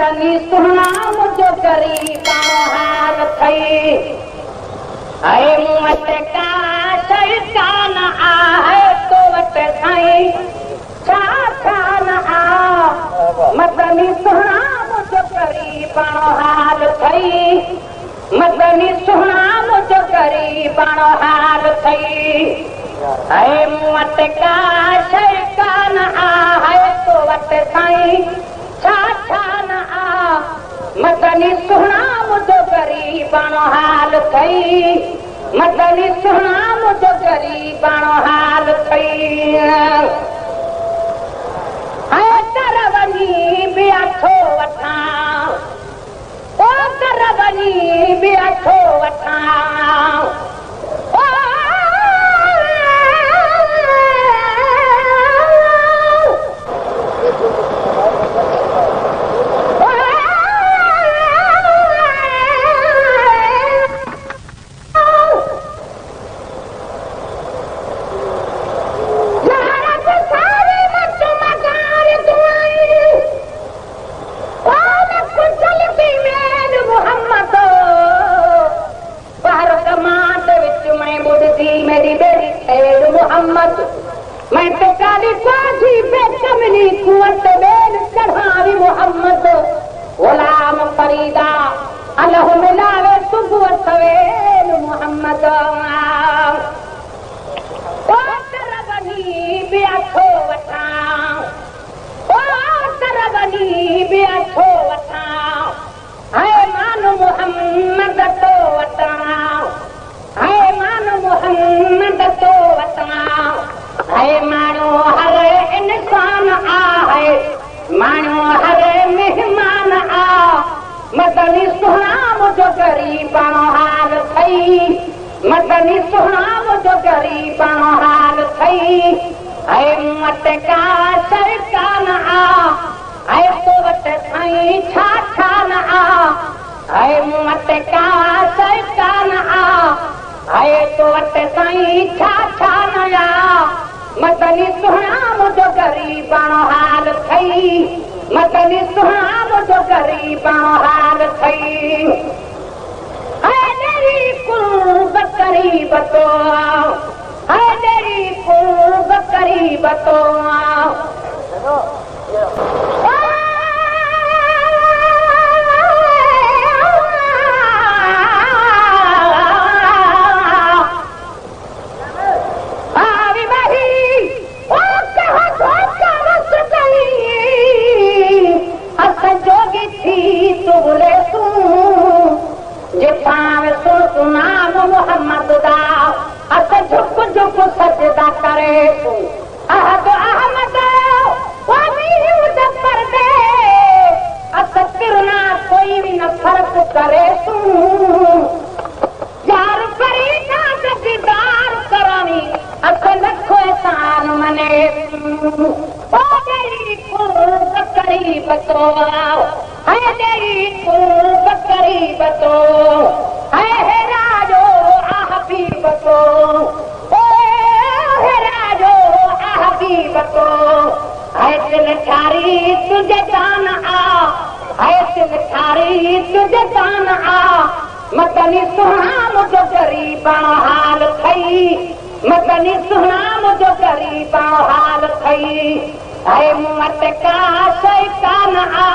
मदनी सुना मुझो गरीबानो हाल थई ऐ मुवत का शैतान आहे तो वट साईं छा छा न आ मदनी सुना मुझो गरीबानो हाल थई मदनी सुना मुझो गरीबानो हाल थई ऐ मुवत का शैतान आहे तो वट साईं छा छा न आ मदनी सुना मुझो गरीबानो हाल थई मदनी सुना मुझो गरीबानो हाल थई ऐ कर वञी बि अठो वठां ओ कर वञी बि अठो वठां मैं तो काली बाजी बेकमनी कुवत बेल चढ़ावी मोहम्मद गुलाम फरीदा अल्लाह मिलावे सुबह सवेल मोहम्मद ओ तरबनी भी अठो वठां ओ तरबनी भी अठो वठां है मान मोहम्मद तो वठां है मान मोहम्मद तो वठां है मानो हर इंसान आहे मानो हर मेहमान आ मदनी सुना मुझो गरीबानो हाल थई मदनी सुना मुझो गरीबानो हाल थई है मत का शैतान आ है तो वट साईं छा छा न आ है मत का शैतान आ है तो वट साईं छा छा न आ मदनी सुना मुझो गरीबानो हाल थई मदनी सुना मुझो गरीबानो हाल थई है तेरी कुर्ब करीब तो है तेरी कुर्ब करीब तो मोहम्मद दा अस झुक झुक सजदा करे तू अहद अहमद वमीद पर्दे अस किरना कोई भी न फर्क करे तू यार फरीदा दीदार करावी अस लखो एहसान मने ओ तेरी कुर्ब करीब तो है तेरी कुर्ब करीब तो है राजो बतो ओ है राजो हबीब तो है दिल ठारी तुझे जान आ है दिल ठारी तुझे जान आ मदनी सुना मुझो गरीबानो हाल थई मदनी सुना मुझो गरीबानो हाल थई है मुवत का शैतान आ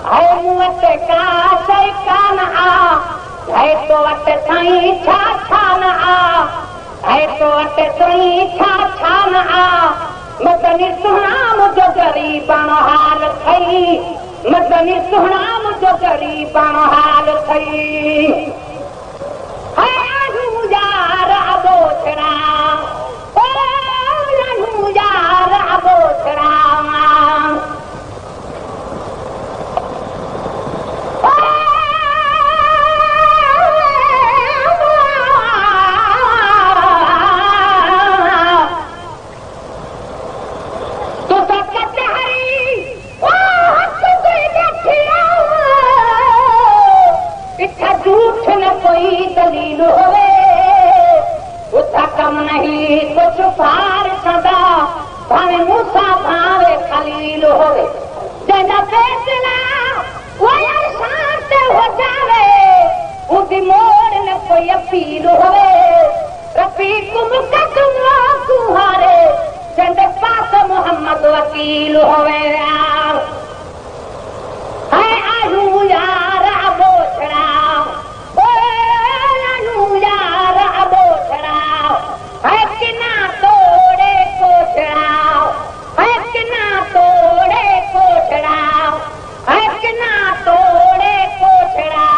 है मुवत का शैतान आ है तो वट साईं छा छा न आ है तो वट साईं छा छा न आ मदनी सुना मुझो गरीबानो हाल थई मदनी सुना मुझो गरीबानो हाल थई है आजू यार अबोछड़ा ओ आजू यार अबोछड़ा दलील होवे उथा कम नहीं कुछ पार सदा भावे मूसा भावे खलील होवे जंहिंजा फैसला वो यार शांत हो जावे उदी मोड़ न कोई अपील होवे रफीक मुकद्दम कुहारे चंद पास मोहम्मद वकील होवे है आलू यार अबो छड़ा ओ आलू यार अबो छड़ा है किना तोड़े को छड़ा है किना तोड़े को छड़ा है किना तोड़े को छड़ा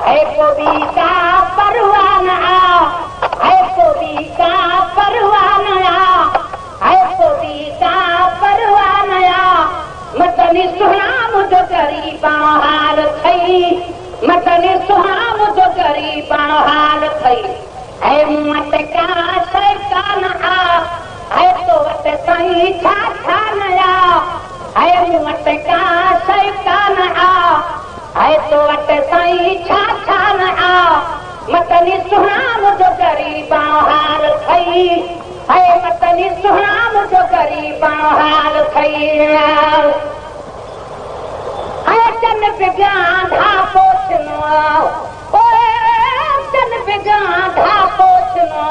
है कोबी का परवाना है कोबी का परवाना है कोबी का परवाना मतनी सुना मुझो गरीबा हाल थई मतनी सुना मुझो गरीबा हाल थई है मत का शैतान है तो वत सही छा छा नया है मत का शैतान है तो वत सही छा छा नया मतनी सुना मुझो गरीबा हाल थई है मतनी सुना मुझो गरीबा हाल थई चन बिगाधा पोछनो ओए चन बिगाधा पोछनो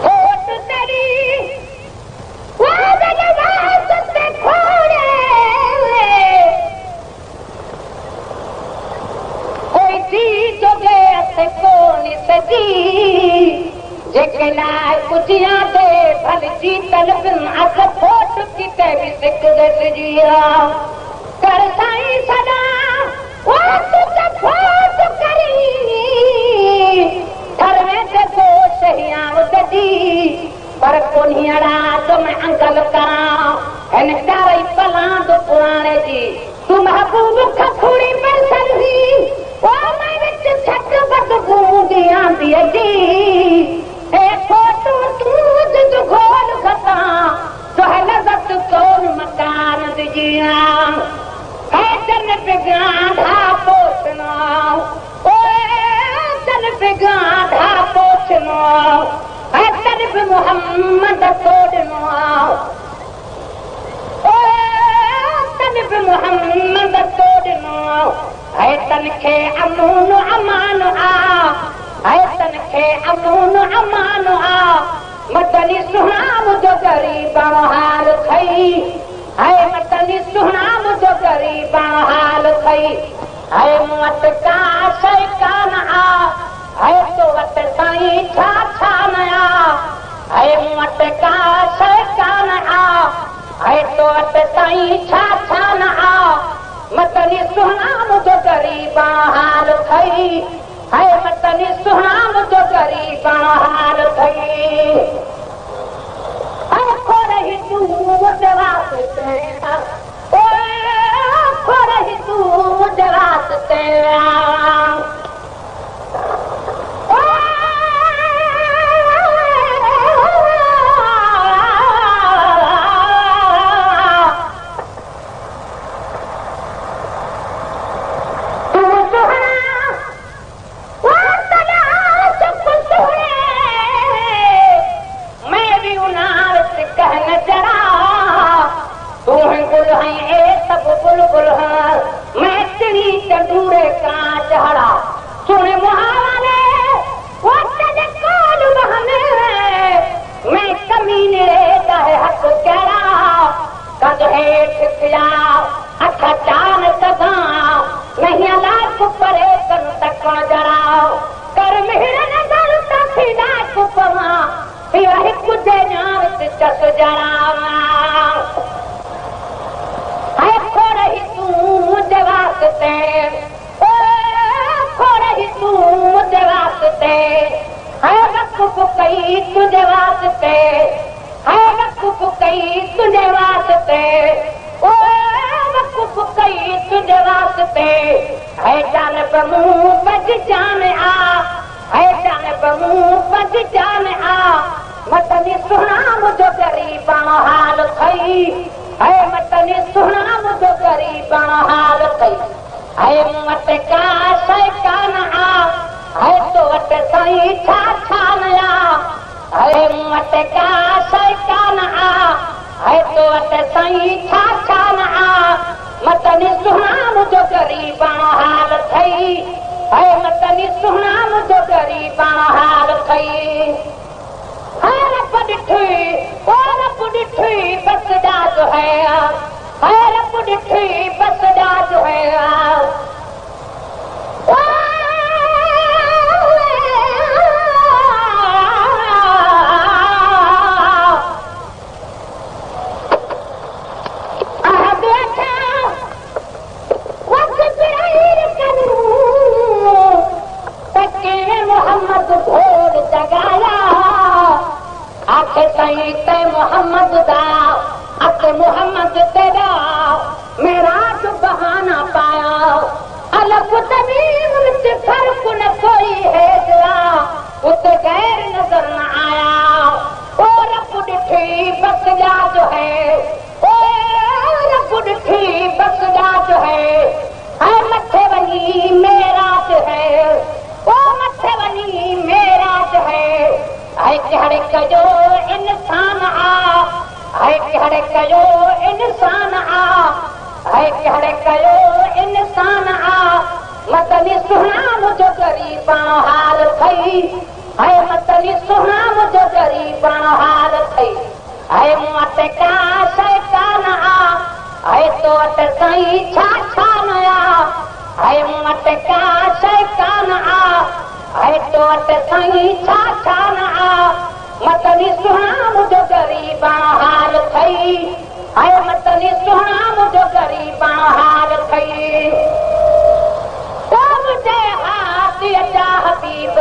होठ तेरी वो जगह सत्ते खोड़े कोई चीज कोनी सजी जेके लाइ कुझियां ते भल जी तलबिन अख फोट की ते भी सिक दसजिया कर साईं सदा वो तुझ फोट करी थरवे ते को सहियां उदजी पर कोनियड़ा तुम अंकल करा हन ताई पला दो पुराने जी तू महबूब खखुड़ी पर सलही ओ मैं विच छक बद गूंदियां दिया जी ए फोटो तू घोल खता तो है लज़त कौन मकान दिजिया है चन बिगाधा पोछना ओए चन बिगाधा पोछना है तरफ मोहम्मद तोड़ना ओए तरफ मोहम्मद तोड़ना है तनखे अमून अमान है तनखे अमून अमान मतनी सुना मुझो गरीबा हाल थई है मतनी सुना मुझो गरीबा हाल थई है मत का शैतान है तो वत साईं छा छा नया है मत का शैतान है तो वत साईं छा छा नया मतनी सुना मुझो गरीबा हाल थई है मतनी सुना मुझो गरीबा हाल थई खोरही तू मुझे वास्ते ओए खोरही तू मुझे वास्ते तुझे वास्ते है वक़्फ़ कई तुझे वास्ते ओ वक़्फ़ कई तुझे वास्ते है जान बमू बज जान है जान बमू बज जान मतनी सुना मुझो गरीबा हाल थई है मतनी सुना मुझो गरीबा हाल थई है मत का शैतान डिठी बस जा जो है रब डिठी बस जा जो है मोहम्मद घोड़ जगाया आखे सही ते मोहम्मद दा अते मोहम्मद तेरा मेरा जो बहाना पाया अलग तमीम विच फर्क न कोई है जरा उते गैर नजर न आया ओ रब डिठी बस जा जो है ओ रब डिठी बस जा जो है मथे वनी मेरा जो है ओ मथे वनी मेरा जो है कहिड़े कयो इंसान कहिड़े कयो इंसान कहिड़े कयो इंसान मतली सुहिणा मुंहिंजो ग़रीबां हाल थई मतली सुहिणा मुंहिंजो ग़रीबां हाल थई मूं वटि का शइ कान तो वटि साईं छा छा न मूं वटि का शइ कान तो वटि साईं छा छा न मतली सुहिणा मुंहिंजो ग़रीबां हाल थई मतली सुहिणा मुंहिंजो ग़रीबां हाल थई मुंहिंजे हाथीअ जा हबीब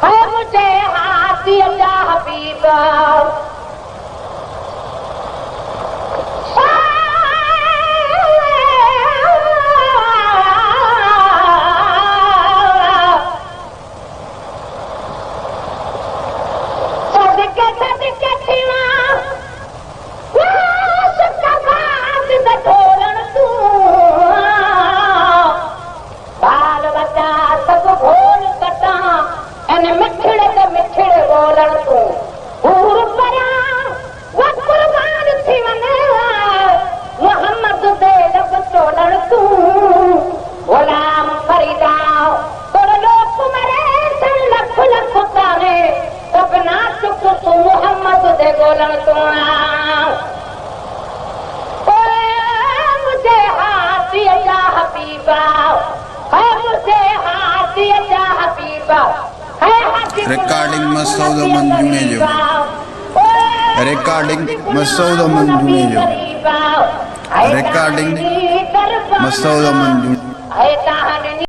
मुंहिंजे हाथीअ जा हबीब रिकॉर्डिंग मसूद मंजूने जो रिकॉर्डिंग मसूद मंजूने जो रिकॉर्डिंग मसूद मंजूने